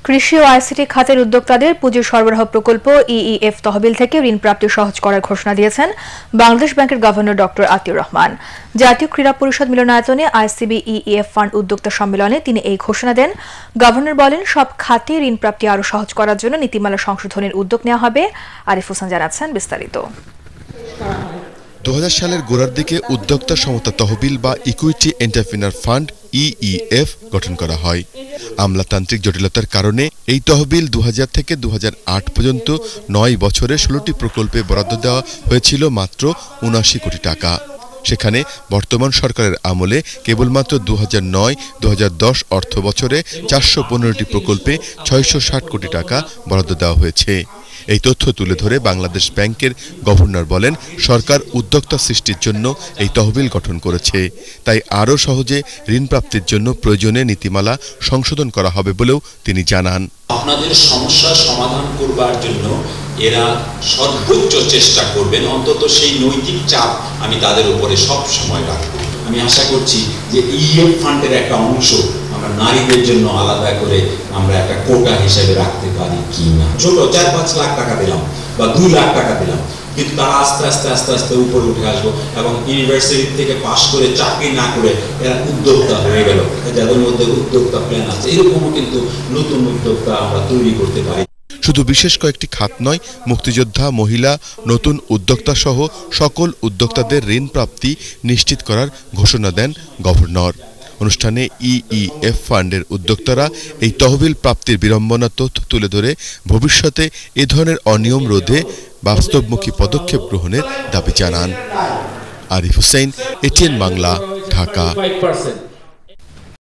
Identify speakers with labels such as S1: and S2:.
S1: কৃষি ও আইসিটি খাতের উদ্যোক্তাদের পুঁজি সরবরাহ প্রকল্প ইইএফ তহবিল থেকে ঋণ প্রাপ্তি সহজ করার ঘোষণা দিয়েছেন বাংলাদেশ ব্যাংকের গভর্নর ডক্টর আতিউর রহমান। জাতীয় ক্রীড়া পরিষদ মিলনায়তনে আইসিবি ইইএফ ফান্ড উদ্যোক্তা সম্মেলনে তিনি এই ঘোষণা দেন। গভর্নর বলেন, সব খাতে ঋণ প্রাপ্তি আরও সহজ করার জন্য নীতিমালা সংশোধনের উদ্যোগ নেওয়া হবে। আরিফ হোসেন জানাচ্ছেন বিস্তারিত।
S2: 2000 সালের গোড়ার দিকে উদ্যোক্তা সমতা তহবিল বা ইকুইটি এন্টারপ্রেনার ফান্ড ইইএফ গঠন করা হয়। আমলাতান্ত্রিক জটিলতার কারণে এই তহবিল 2000 থেকে 2008 পর্যন্ত 9 বছরে 16টি প্রকল্পে বরাদ্দ দেওয়া হয়েছিল মাত্র 79 কোটি টাকা। সেখানে বর্তমান সরকারের আমলে কেবলমাত্র 2009-2010 অর্থ বছরে 415টি প্রকল্পে 660 কোটি টাকা বরাদ্দ দেওয়া হয়েছে। এই তথ্য তুলে ধরে বাংলাদেশ ব্যাংকের গভর্নর বলেন, সরকার উদ্যোক্তা সৃষ্টির জন্য এই তহবিল গঠন করেছে, তাই আরও সহজে ঋণ প্রাপ্তির জন্য প্রয়োজনে নীতিমালা সংশোধন করা হবে বলেও তিনি জানান।
S3: আপনাদের সমস্যা সমাধান করবার জন্য এরা সর্বোচ্চ চেষ্টা করবেন, অন্তত সেই নৈতিক চাপ আমি তাদের উপরে সব সময় রাখব। আমি আশা করছি যে ইএফ ফান্ডের একটা অংশ আমরা নারীদের জন্য আলাদা করে আমরা একটা কোটা হিসেবে রাখতে পারি কি না। ছোট 4-5 লাখ টাকা দিলাম বা 2 লাখ টাকা দিলাম, কিন্তু তারা আস্তে আস্তে উপরে উঠে আসবো এবং ইউনিভার্সিটি থেকে পাশ করে চাকরি না করে এরা উদ্যোক্তা হয়ে গেল। যাদের মধ্যে উদ্যোক্তা প্ল্যান আছে, এরকমও কিন্তু নতুন উদ্যোক্তা আমরা তৈরি করতে পারি।
S2: শুধু বিশেষ কয়েকটি খাত নয়, মুক্তিযোদ্ধা, মহিলা, নতুন উদ্যোক্তা সহ সকল উদ্যোক্তাদের ঋণ প্রাপ্তি নিশ্চিত করার ঘোষণা দেন গভর্নর। অনুষ্ঠানে ইইএফ ফান্ডের উদ্যোক্তারা এই তহবিল প্রাপ্তির বিড়ম্বনা তথ্য তুলে ধরে ভবিষ্যতে এ ধরনের অনিয়ম রোধে বাস্তবমুখী পদক্ষেপ গ্রহণের দাবি জানান। আরিফ হোসেন, এটিএন বাংলা, ঢাকা।